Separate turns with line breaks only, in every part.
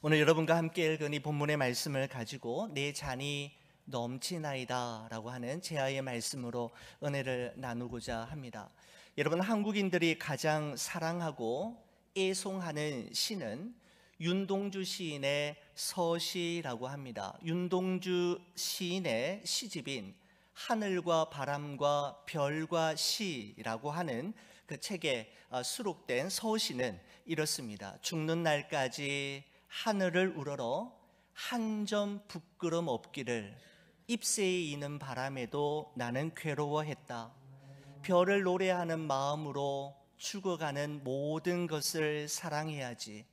오늘 여러분과 함께 읽은 이 본문의 말씀을 가지고 내 잔이 넘치나이다 라고 하는 제아의 말씀으로 은혜를 나누고자 합니다. 여러분, 한국인들이 가장 사랑하고 애송하는 시는 윤동주 시인의 서시라고 합니다. 윤동주 시인의 시집인 하늘과 바람과 별과 시라고 하는 그 책에 수록된 서시는 이렇습니다. 죽는 날까지 하늘을 우러러 한 점 부끄럼 없기를, 잎새에 이는 바람에도 나는 괴로워했다. 별을 노래하는 마음으로 죽어가는 모든 것을 사랑해야지.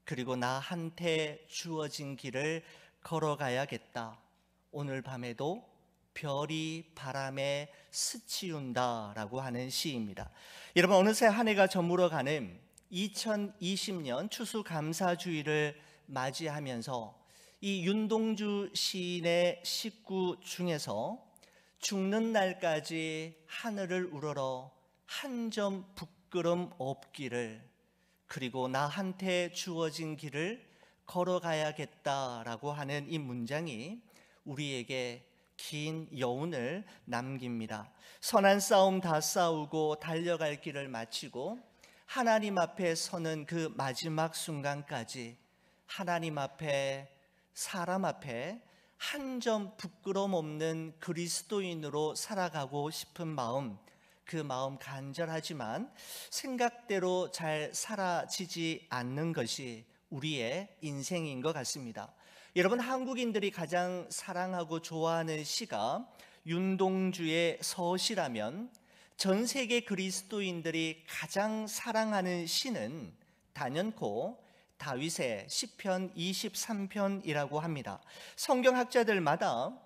그리고 나한테 주어진 길을 걸어가야겠다. 오늘 밤에도 별이 바람에 스치운다 라고 하는 시입니다. 여러분, 어느새 한 해가 저물어가는 2020년 추수감사주의를 맞이하면서 이 윤동주 시인의 시구 중에서 죽는 날까지 하늘을 우러러 한 점 부끄럼 없기를, 그리고 나한테 주어진 길을 걸어가야겠다라고 하는 이 문장이 우리에게 긴 여운을 남깁니다. 선한 싸움 다 싸우고 달려갈 길을 마치고 하나님 앞에 서는 그 마지막 순간까지 하나님 앞에, 사람 앞에 한 점 부끄럼 없는 그리스도인으로 살아가고 싶은 마음, 그 마음 간절하지만 생각대로 잘 사라지지 않는 것이 우리의 인생인 것 같습니다. 여러분, 한국인들이 가장 사랑하고 좋아하는 시가 윤동주의 서시라면 전 세계 그리스도인들이 가장 사랑하는 시는 단연코 다윗의 시편 23편이라고 합니다. 성경학자들마다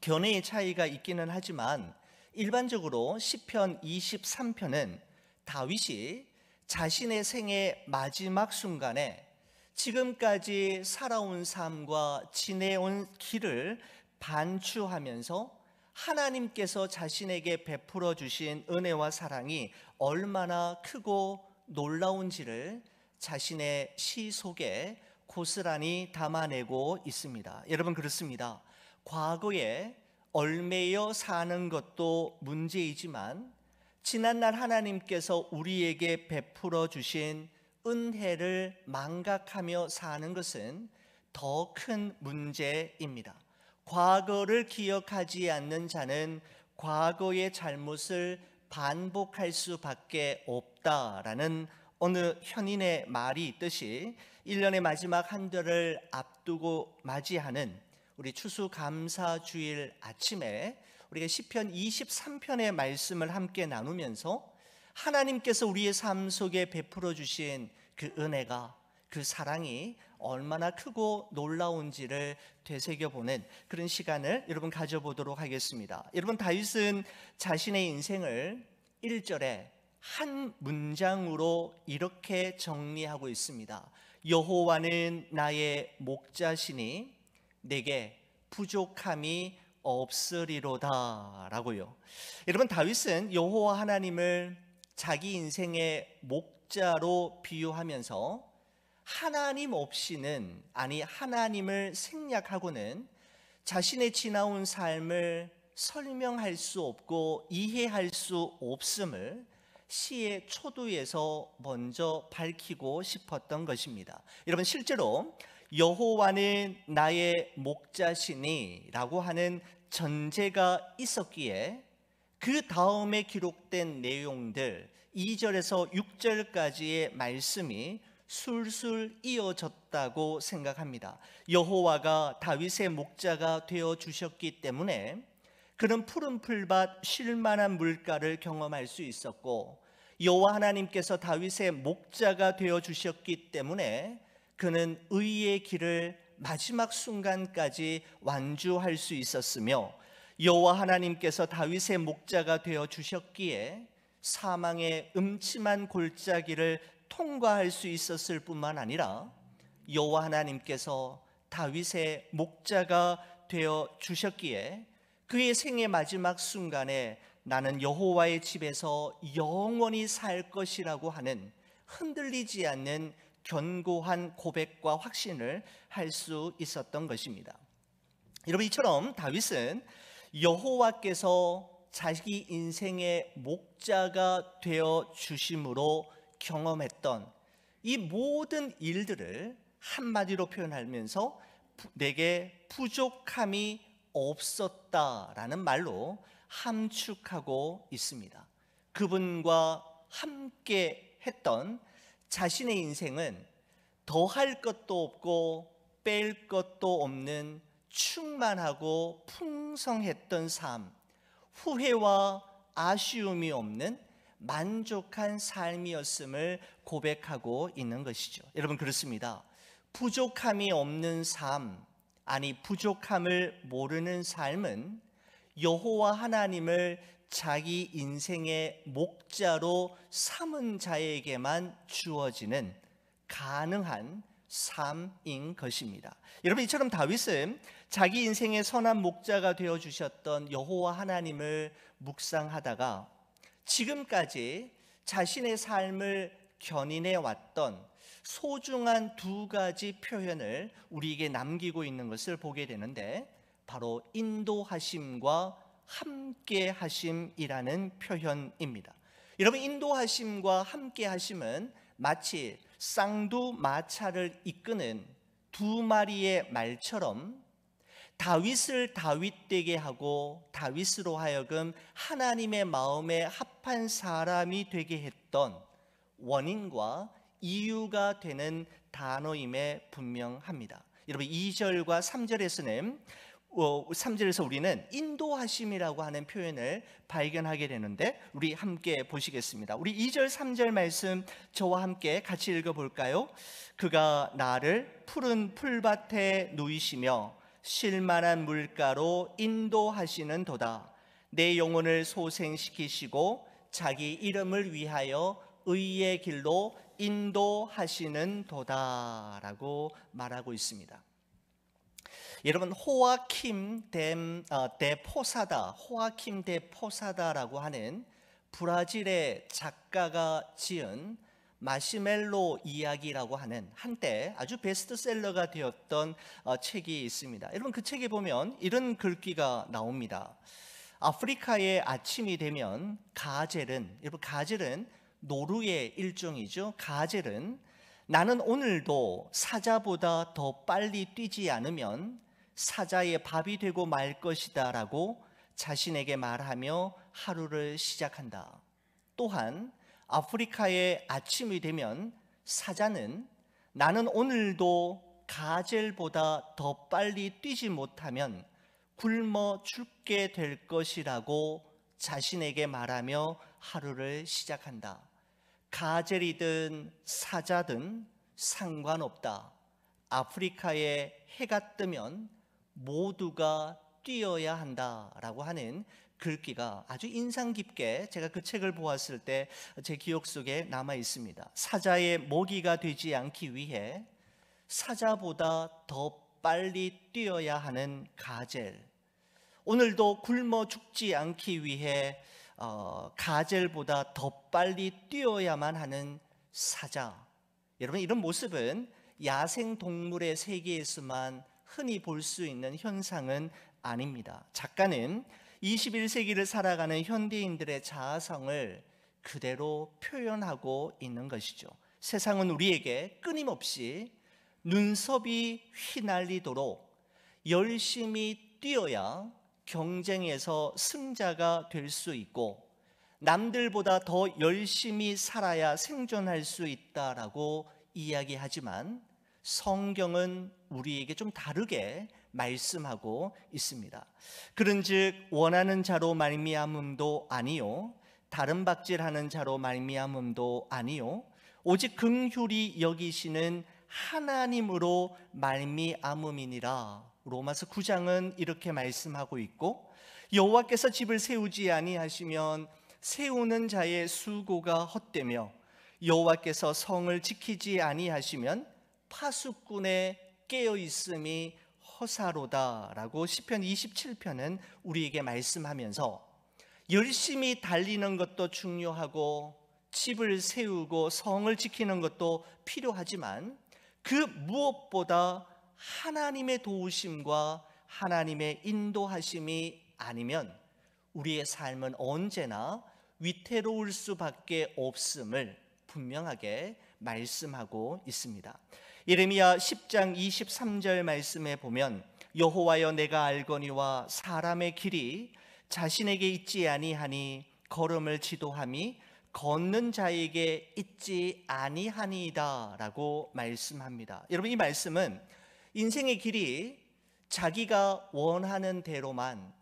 견해의 차이가 있기는 하지만 일반적으로 시편 23편은 다윗이 자신의 생의 마지막 순간에 지금까지 살아온 삶과 지내온 길을 반추하면서 하나님께서 자신에게 베풀어 주신 은혜와 사랑이 얼마나 크고 놀라운지를 자신의 시 속에 고스란히 담아내고 있습니다. 여러분, 그렇습니다. 과거에 얽매여 사는 것도 문제이지만 지난날 하나님께서 우리에게 베풀어 주신 은혜를 망각하며 사는 것은 더 큰 문제입니다. 과거를 기억하지 않는 자는 과거의 잘못을 반복할 수밖에 없다라는 어느 현인의 말이 있듯이 1년의 마지막 한 달을 앞두고 맞이하는 우리 추수감사주일 아침에 우리가 시편 23편의 말씀을 함께 나누면서 하나님께서 우리의 삶 속에 베풀어 주신 그 은혜가, 그 사랑이 얼마나 크고 놀라운지를 되새겨보는 그런 시간을 여러분 가져보도록 하겠습니다. 여러분, 다윗은 자신의 인생을 1절에 한 문장으로 이렇게 정리하고 있습니다. 여호와는 나의 목자시니 내게 부족함이 없으리로다 라고요. 여러분, 다윗은 여호와 하나님을 자기 인생의 목자로 비유하면서 하나님 없이는, 아니 하나님을 생략하고는 자신의 지나온 삶을 설명할 수 없고 이해할 수 없음을 시의 초두에서 먼저 밝히고 싶었던 것입니다. 여러분, 실제로 여호와는 나의 목자시니 라고 하는 전제가 있었기에 그 다음에 기록된 내용들 2절에서 6절까지의 말씀이 술술 이어졌다고 생각합니다. 여호와가 다윗의 목자가 되어 주셨기 때문에 그는 푸른 풀밭 쉴 만한 물가를 경험할 수 있었고, 여호와 하나님께서 다윗의 목자가 되어 주셨기 때문에 그는 의의 길을 마지막 순간까지 완주할 수 있었으며, 여호와 하나님께서 다윗의 목자가 되어 주셨기에 사망의 음침한 골짜기를 통과할 수 있었을 뿐만 아니라 여호와 하나님께서 다윗의 목자가 되어 주셨기에 그의 생의 마지막 순간에 나는 여호와의 집에서 영원히 살 것이라고 하는 흔들리지 않는 견고한 고백과 확신을 할 수 있었던 것입니다. 여러분, 이처럼 다윗은 여호와께서 자기 인생의 목자가 되어 주심으로 경험했던 이 모든 일들을 한마디로 표현하면서 내게 부족함이 없었다라는 말로 함축하고 있습니다. 그분과 함께 했던 자신의 인생은 더할 것도 없고 뺄 것도 없는 충만하고 풍성했던 삶, 후회와 아쉬움이 없는 만족한 삶이었음을 고백하고 있는 것이죠. 여러분, 그렇습니다. 부족함이 없는 삶, 아니 부족함을 모르는 삶은 여호와 하나님을 자기 인생의 목자로 삼은 자에게만 주어지는 가능한 삶인 것입니다. 여러분, 이처럼 다윗은 자기 인생의 선한 목자가 되어 주셨던 여호와 하나님을 묵상하다가 지금까지 자신의 삶을 견인해 왔던 소중한 두 가지 표현을 우리에게 남기고 있는 것을 보게 되는데, 바로 인도하심과 함께하심이라는 표현입니다. 여러분, 인도하심과 함께하심은 마치 쌍두마차를 이끄는 두 마리의 말처럼 다윗을 다윗되게 하고 다윗으로 하여금 하나님의 마음에 합한 사람이 되게 했던 원인과 이유가 되는 단어임에 분명합니다. 여러분, 2절과 3절에서 우리는 인도하심이라고 하는 표현을 발견하게 되는데, 우리 함께 보시겠습니다. 우리 2절 3절 말씀 저와 함께 같이 읽어볼까요? 그가 나를 푸른 풀밭에 누이시며 쉴만한 물가로 인도하시는 도다. 내 영혼을 소생시키시고 자기 이름을 위하여 의의 길로 인도하시는 도다라고 말하고 있습니다. 여러분, 호아킴 데 포사다라고 하는 브라질의 작가가 지은 마시멜로 이야기라고 하는 한때 아주 베스트셀러가 되었던 책이 있습니다. 여러분, 그 책에 보면 이런 글귀가 나옵니다. 아프리카의 아침이 되면 가젤은 노루의 일종이죠. 가젤은 나는 오늘도 사자보다 더 빨리 뛰지 않으면 사자의 밥이 되고 말 것이다 라고 자신에게 말하며 하루를 시작한다. 또한 아프리카의 아침이 되면 사자는 나는 오늘도 가젤보다 더 빨리 뛰지 못하면 굶어 죽게 될 것이라고 자신에게 말하며 하루를 시작한다. 가젤이든 사자든 상관없다. 아프리카에 해가 뜨면 모두가 뛰어야 한다라고 하는 글귀가 아주 인상 깊게 제가 그 책을 보았을 때 제 기억 속에 남아 있습니다. 사자의 먹이가 되지 않기 위해 사자보다 더 빨리 뛰어야 하는 가젤, 오늘도 굶어 죽지 않기 위해 가젤보다 더 빨리 뛰어야만 하는 사자. 여러분, 이런 모습은 야생동물의 세계에서만 흔히 볼 수 있는 현상은 아닙니다. 작가는 21세기를 살아가는 현대인들의 자아성을 그대로 표현하고 있는 것이죠. 세상은 우리에게 끊임없이 눈썹이 휘날리도록 열심히 뛰어야 경쟁에서 승자가 될 수 있고, 남들보다 더 열심히 살아야 생존할 수 있다라고 이야기하지만 성경은 우리에게 좀 다르게 말씀하고 있습니다. 그런즉 원하는 자로 말미암음도 아니요 다른 박질하는 자로 말미암음도 아니요 오직 긍휼히 여기시는 하나님으로 말미암음이니라. 로마서 9장은 이렇게 말씀하고 있고, 여호와께서 집을 세우지 아니하시면 세우는 자의 수고가 헛되며 여호와께서 성을 지키지 아니하시면 파수꾼의 깨어 있음이 허사로다라고 시편 27편은 우리에게 말씀하면서 열심히 달리는 것도 중요하고 집을 세우고 성을 지키는 것도 필요하지만 그 무엇보다 하나님의 도우심과 하나님의 인도하심이 아니면 우리의 삶은 언제나 위태로울 수밖에 없음을 분명하게 말씀하고 있습니다. 예레미야 10장 23절 말씀에 보면 여호와여 내가 알거니와 사람의 길이 자신에게 있지 아니하니 걸음을 지도함이 걷는 자에게 있지 아니하니이다 라고 말씀합니다. 여러분, 이 말씀은 인생의 길이 자기가 원하는 대로만,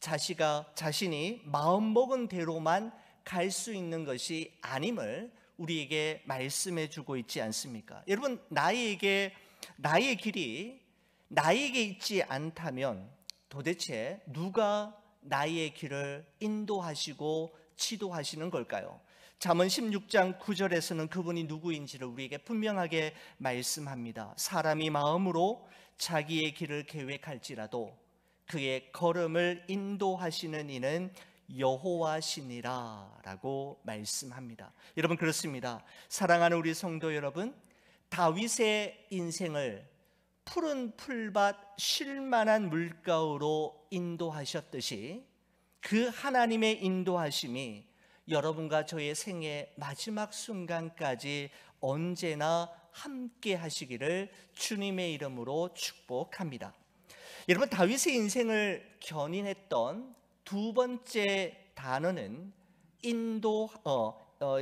자신이 마음먹은 대로만 갈 수 있는 것이 아님을 우리에게 말씀해 주고 있지 않습니까? 여러분, 나의 길이 나에게 있지 않다면 도대체 누가 나의 길을 인도하시고 지도하시는 걸까요? 잠언 16장 9절에서는 그분이 누구인지를 우리에게 분명하게 말씀합니다. 사람이 마음으로 자기의 길을 계획할지라도 그의 걸음을 인도하시는 이는 여호와시니라 라고 말씀합니다. 여러분, 그렇습니다. 사랑하는 우리 성도 여러분, 다윗의 인생을 푸른 풀밭 쉴만한 물가로 인도하셨듯이 그 하나님의 인도하심이 여러분과 저의 생의 마지막 순간까지 언제나 함께 하시기를 주님의 이름으로 축복합니다. 여러분, 다윗의 인생을 견인했던 두 번째 단어는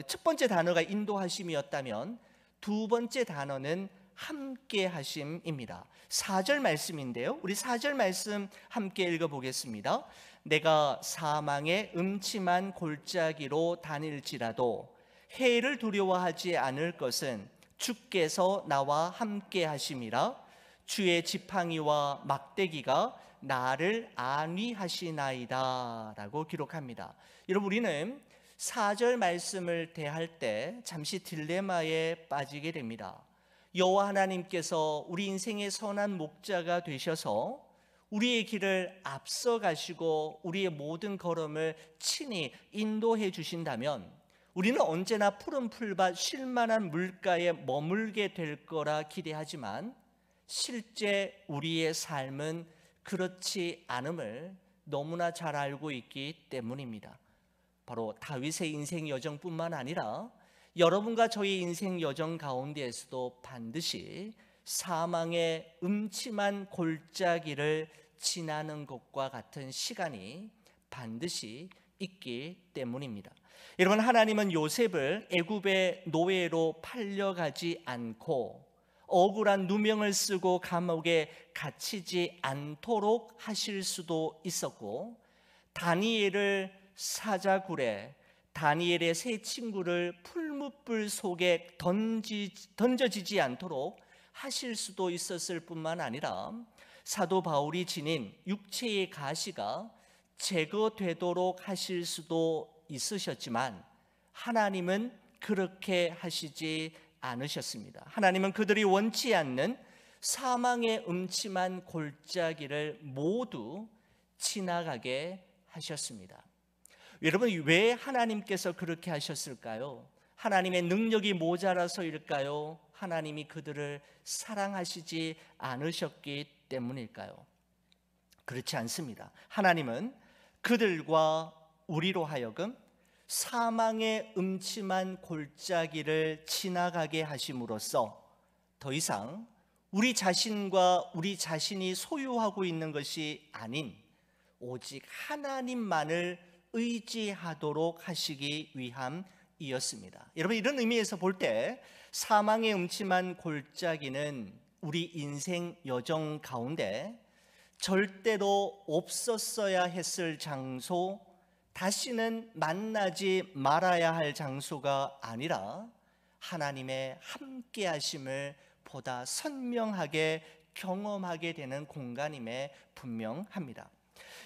첫 번째 단어가 인도하심이었다면 두 번째 단어는 함께 하심입니다. 4절 말씀인데요, 우리 4절 말씀 함께 읽어보겠습니다. 내가 사망의 음침한 골짜기로 다닐지라도 해를 두려워하지 않을 것은 주께서 나와 함께 하심이라. 주의 지팡이와 막대기가 나를 안위하시나이다 라고 기록합니다. 여러분, 우리는 4절 말씀을 대할 때 잠시 딜레마에 빠지게 됩니다. 여호와 하나님께서 우리 인생의 선한 목자가 되셔서 우리의 길을 앞서 가시고 우리의 모든 걸음을 친히 인도해 주신다면 우리는 언제나 푸른 풀밭 쉴만한 물가에 머물게 될 거라 기대하지만 실제 우리의 삶은 그렇지 않음을 너무나 잘 알고 있기 때문입니다. 바로 다윗의 인생 여정뿐만 아니라 여러분과 저의 인생 여정 가운데에서도 반드시 사망의 음침한 골짜기를 지나는 것과 같은 시간이 반드시 있기 때문입니다. 여러분, 하나님은 요셉을 애굽의 노예로 팔려가지 않고 억울한 누명을 쓰고 감옥에 갇히지 않도록 하실 수도 있었고, 다니엘을 사자굴에, 다니엘의 세 친구를 풀무불 속에 던져지지 않도록 하실 수도 있었을 뿐만 아니라 사도 바울이 지닌 육체의 가시가 제거되도록 하실 수도 있으셨지만 하나님은 그렇게 하시지 않으셨습니다. 하나님은 그들이 원치 않는 사망의 음침한 골짜기를 모두 지나가게 하셨습니다. 여러분, 왜 하나님께서 그렇게 하셨을까요? 하나님의 능력이 모자라서일까요? 하나님이 그들을 사랑하시지 않으셨기 때문일까요? 그렇지 않습니다. 하나님은 그들과 우리로 하여금 사망의 음침한 골짜기를 지나가게 하심으로써 더 이상 우리 자신과 우리 자신이 소유하고 있는 것이 아닌 오직 하나님만을 의지하도록 하시기 위함이었습니다. 여러분, 이런 의미에서 볼 때 사망의 음침한 골짜기는 우리 인생 여정 가운데 절대로 없었어야 했을 장소, 다시는 만나지 말아야 할 장소가 아니라 하나님의 함께 하심을 보다 선명하게 경험하게 되는 공간임에 분명합니다.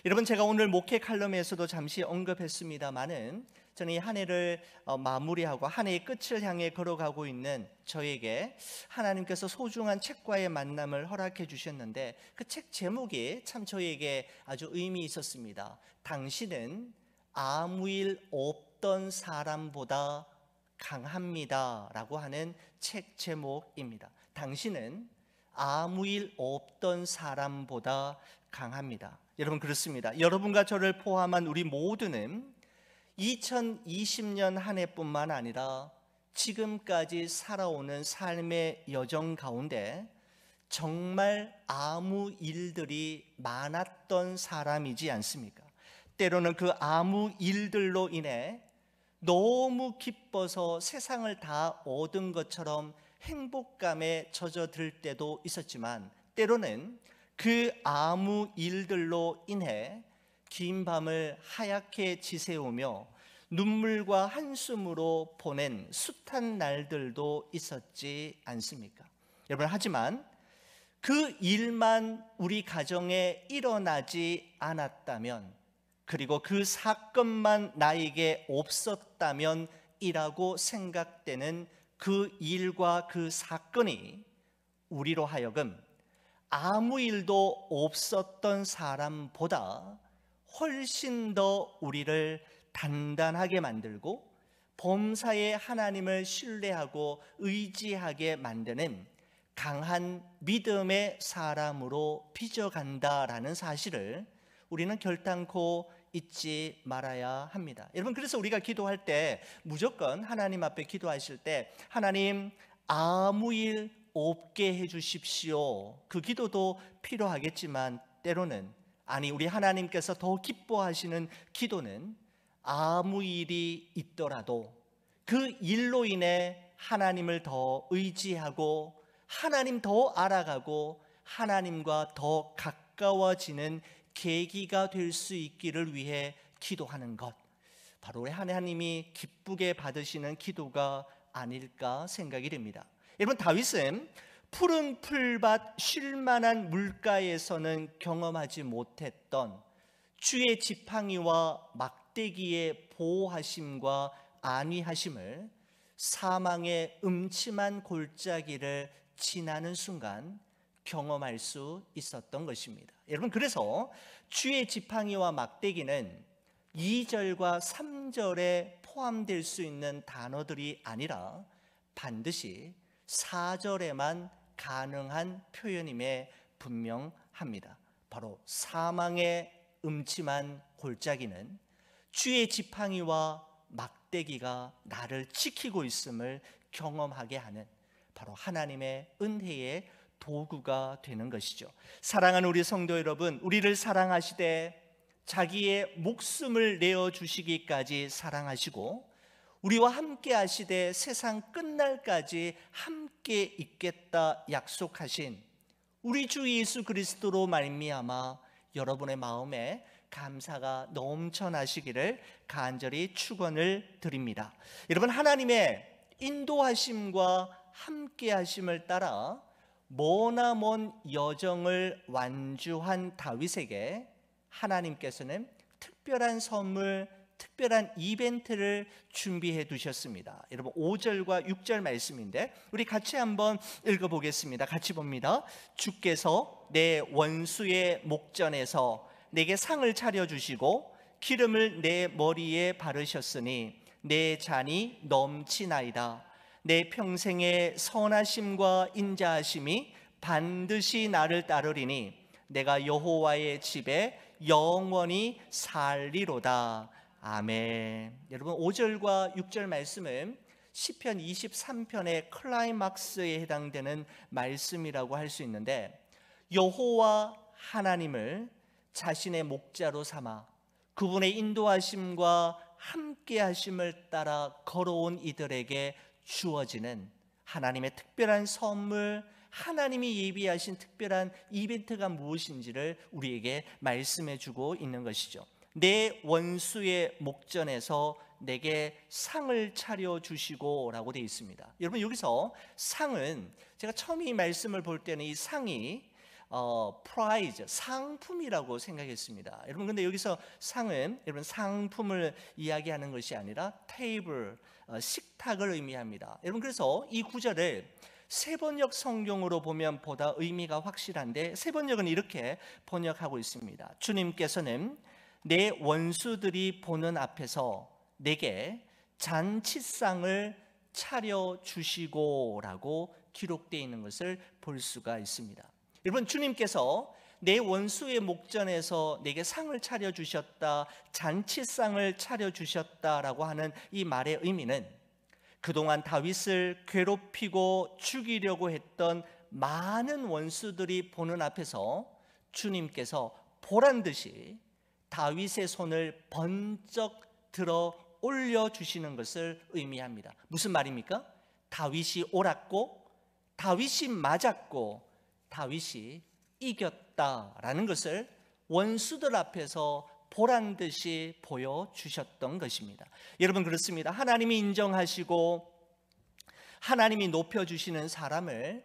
여러분, 제가 오늘 목회 칼럼에서도 잠시 언급했습니다마는 저는 이 한 해를 마무리하고 한 해의 끝을 향해 걸어가고 있는 저에게 하나님께서 소중한 책과의 만남을 허락해 주셨는데 그 책 제목이 참 저에게 아주 의미 있었습니다. 당신은 아무 일 없던 사람보다 강합니다 라고 하는 책 제목입니다. 당신은 아무 일 없던 사람보다 강합니다. 여러분, 그렇습니다. 여러분과 저를 포함한 우리 모두는 2020년 한 해뿐만 아니라 지금까지 살아오는 삶의 여정 가운데 정말 아무 일들이 많았던 사람이지 않습니까? 때로는 그 아무 일들로 인해 너무 기뻐서 세상을 다 얻은 것처럼 행복감에 젖어들 때도 있었지만, 때로는 그 아무 일들로 인해 긴 밤을 하얗게 지새우며 눈물과 한숨으로 보낸 숱한 날들도 있었지 않습니까? 여러분, 하지만 그 일만 우리 가정에 일어나지 않았다면, 그리고 그 사건만 나에게 없었다면 이라고 생각되는 그 일과 그 사건이 우리로 하여금 아무 일도 없었던 사람보다 훨씬 더 우리를 단단하게 만들고 범사에 하나님을 신뢰하고 의지하게 만드는 강한 믿음의 사람으로 빚어간다라는 사실을 우리는 결단코 잊지 말아야 합니다. 여러분, 그래서 우리가 기도할 때 무조건 하나님 앞에 기도하실 때 하나님 아무 일 없게 해주십시오, 그 기도도 필요하겠지만, 때로는 우리 하나님께서 더 기뻐하시는 기도는 아무 일이 있더라도 그 일로 인해 하나님을 더 의지하고 하나님 더 알아가고 하나님과 더 가까워지는 계기가 될 수 있기를 위해 기도하는 것, 바로 우리 하나님이 기쁘게 받으시는 기도가 아닐까 생각이 됩니다. 여러분, 다윗은 푸른 풀밭 쉴만한 물가에서는 경험하지 못했던 주의 지팡이와 막대기의 보호하심과 안위하심을 사망의 음침한 골짜기를 지나는 순간 경험할 수 있었던 것입니다. 여러분, 그래서 주의 지팡이와 막대기는 2절과 3절에 포함될 수 있는 단어들이 아니라 반드시 4절에만 가능한 표현임에 분명합니다. 바로 사망의 음침한 골짜기는 주의 지팡이와 막대기가 나를 지키고 있음을 경험하게 하는 바로 하나님의 은혜의 도구가 되는 것이죠. 사랑하는 우리 성도 여러분, 우리를 사랑하시되 자기의 목숨을 내어주시기까지 사랑하시고 우리와 함께 하시되 세상 끝날까지 함께 있겠다 약속하신 우리 주 예수 그리스도로 말미암아 여러분의 마음에 감사가 넘쳐나시기를 간절히 축원을 드립니다. 여러분, 하나님의 인도하심과 함께 하심을 따라 머나먼 여정을 완주한 다윗에게 하나님께서는 특별한 선물, 특별한 이벤트를 준비해 두셨습니다. 여러분, 5절과 6절 말씀인데 우리 같이 한번 읽어보겠습니다. 같이 봅니다. 주께서 내 원수의 목전에서 내게 상을 차려주시고 기름을 내 머리에 바르셨으니 내 잔이 넘치나이다. 내 평생의 선하심과 인자하심이 반드시 나를 따르리니 내가 여호와의 집에 영원히 살리로다. 아멘. 여러분, 5절과 6절 말씀은 시편 23편의 클라이막스에 해당되는 말씀이라고 할 수 있는데, 여호와 하나님을 자신의 목자로 삼아 그분의 인도하심과 함께하심을 따라 걸어온 이들에게 주어지는 하나님의 특별한 선물, 하나님이 예비하신 특별한 이벤트가 무엇인지를 우리에게 말씀해 주고 있는 것이죠. 내 원수의 목전에서 내게 상을 차려주시고 라고 되어 있습니다. 여러분, 여기서 상은 제가 처음 이 말씀을 볼 때는 이 상이 프라이즈, 상품이라고 생각했습니다. 여러분, 근데 여기서 상은 여러분 상품을 이야기하는 것이 아니라 테이블, 식탁을 의미합니다. 여러분, 그래서 이 구절을 세번역 성경으로 보면 보다 의미가 확실한데, 세번역은 이렇게 번역하고 있습니다. 주님께서는 내 원수들이 보는 앞에서 내게 잔치상을 차려주시고라고 기록되어 있는 것을 볼 수가 있습니다. 여러분, 주님께서 내 원수의 목전에서 내게 상을 차려주셨다, 잔치상을 차려주셨다라고 하는 이 말의 의미는 그동안 다윗을 괴롭히고 죽이려고 했던 많은 원수들이 보는 앞에서 주님께서 보란듯이 다윗의 손을 번쩍 들어 올려주시는 것을 의미합니다. 무슨 말입니까? 다윗이 옳았고 다윗이 맞았고 다윗이 이겼다라는 것을 원수들 앞에서 보란듯이 보여주셨던 것입니다. 여러분, 그렇습니다. 하나님이 인정하시고 하나님이 높여주시는 사람을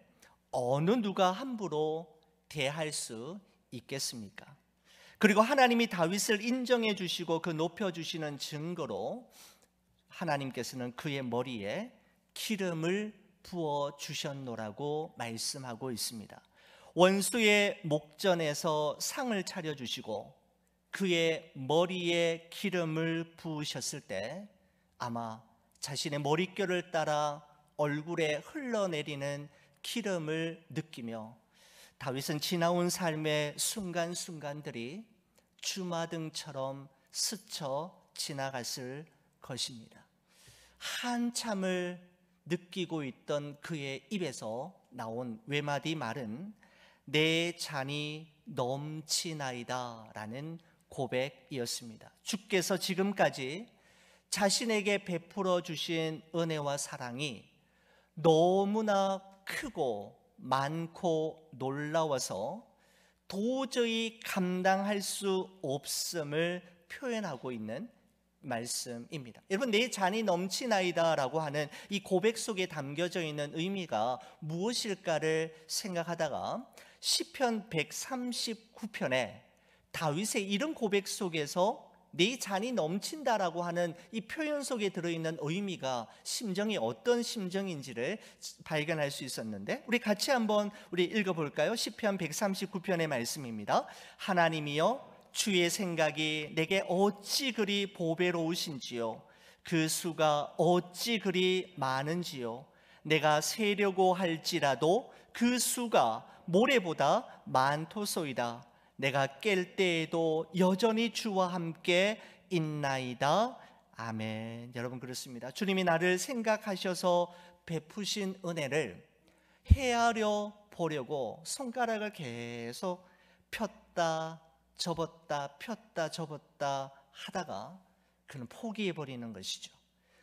어느 누가 함부로 대할 수 있겠습니까? 그리고 하나님이 다윗을 인정해 주시고 그 높여주시는 증거로 하나님께서는 그의 머리에 기름을 부어 주셨노라고 말씀하고 있습니다. 원수의 목전에서 상을 차려주시고 그의 머리에 기름을 부으셨을 때 아마 자신의 머릿결을 따라 얼굴에 흘러내리는 기름을 느끼며 다윗은 지나온 삶의 순간순간들이 주마등처럼 스쳐 지나갔을 것입니다. 한참을 느끼고 있던 그의 입에서 나온 외마디 말은 내 잔이 넘치나이다 라는 고백이었습니다. 주께서 지금까지 자신에게 베풀어 주신 은혜와 사랑이 너무나 크고 많고 놀라워서 도저히 감당할 수 없음을 표현하고 있는 말씀입니다. 여러분, 내 잔이 넘치나이다 라고 하는 이 고백 속에 담겨져 있는 의미가 무엇일까를 생각하다가 시편 139편에 다윗의 이런 고백 속에서 내 잔이 넘친다라고 하는 이 표현 속에 들어있는 의미가 심정이 어떤 심정인지를 발견할 수 있었는데, 우리 같이 한번 읽어볼까요? 시편 139편의 말씀입니다. 하나님이여, 주의 생각이 내게 어찌 그리 보배로우신지요, 그 수가 어찌 그리 많은지요. 내가 세려고 할지라도 그 수가 모래보다 많도소이다. 내가 깰 때에도 여전히 주와 함께 있나이다. 아멘. 여러분, 그렇습니다. 주님이 나를 생각하셔서 베푸신 은혜를 헤아려 보려고 손가락을 계속 폈다 접었다 폈다 접었다 하다가 그는 포기해버리는 것이죠.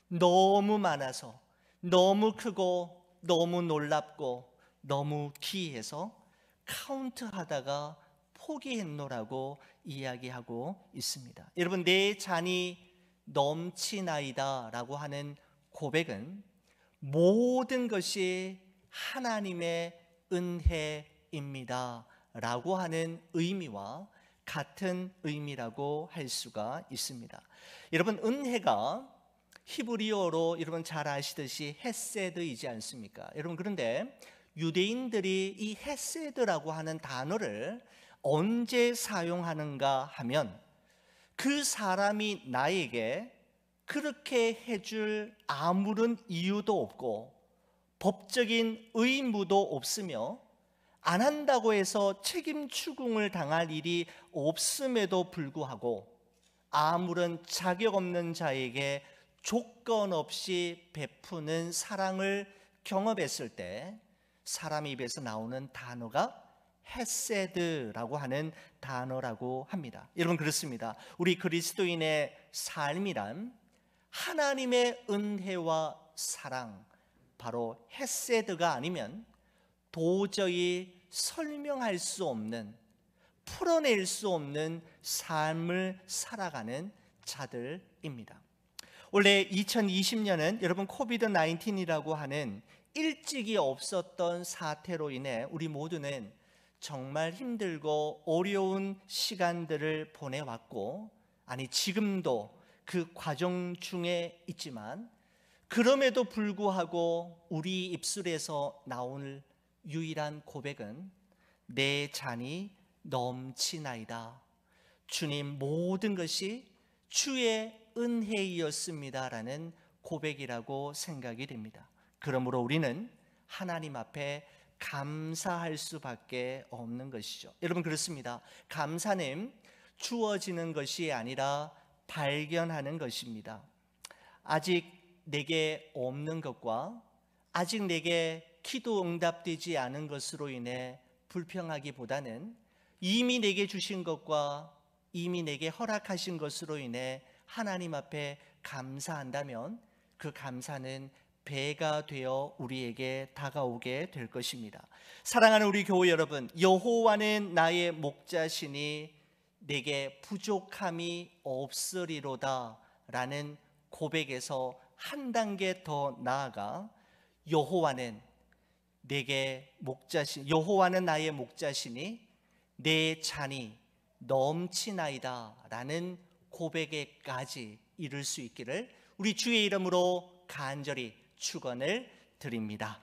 너무 많아서, 너무 크고, 너무 놀랍고, 너무 기이해서 카운트하다가 포기했노라고 이야기하고 있습니다. 여러분, 내 잔이 넘치나이다 라고 하는 고백은 모든 것이 하나님의 은혜입니다 라고 하는 의미와 같은 의미라고 할 수가 있습니다. 여러분, 은혜가 히브리어로 여러분 잘 아시듯이 헤세드이지 않습니까? 여러분, 그런데 유대인들이 이 헤세드라고 하는 단어를 언제 사용하는가 하면 그 사람이 나에게 그렇게 해줄 아무런 이유도 없고 법적인 의무도 없으며 안 한다고 해서 책임 추궁을 당할 일이 없음에도 불구하고 아무런 자격 없는 자에게 조건 없이 베푸는 사랑을 경험했을 때 사람 입에서 나오는 단어가 헤세드라고 하는 단어라고 합니다. 여러분, 그렇습니다. 우리 그리스도인의 삶이란 하나님의 은혜와 사랑, 바로 헤세드가 아니면 도저히 설명할 수 없는, 풀어낼 수 없는 삶을 살아가는 자들입니다. 원래 2020년은 여러분 코비드 19이라고 하는 일찍이 없었던 사태로 인해 우리 모두는 정말 힘들고 어려운 시간들을 보내왔고, 아니 지금도 그 과정 중에 있지만 그럼에도 불구하고 우리 입술에서 나올 유일한 고백은 내 잔이 넘치나이다. 주님, 모든 것이 주의 은혜이었습니다라는 고백이라고 생각이 됩니다. 그러므로 우리는 하나님 앞에 감사할 수밖에 없는 것이죠. 여러분, 그렇습니다. 감사는 주어지는 것이 아니라 발견하는 것입니다. 아직 내게 없는 것과 아직 내게 기도 응답되지 않은 것으로 인해 불평하기보다는 이미 내게 주신 것과 이미 내게 허락하신 것으로 인해 하나님 앞에 감사한다면 그 감사는 배가 되어 우리에게 다가오게 될 것입니다. 사랑하는 우리 교회 여러분, 여호와는 나의 목자시니 내게 부족함이 없으리로다 라는 고백에서 한 단계 더 나아가 여호와는 나의 목자시니 내 잔이 넘치나이다 라는 고백에까지 이룰 수 있기를 우리 주의 이름으로 간절히 축원을 드립니다.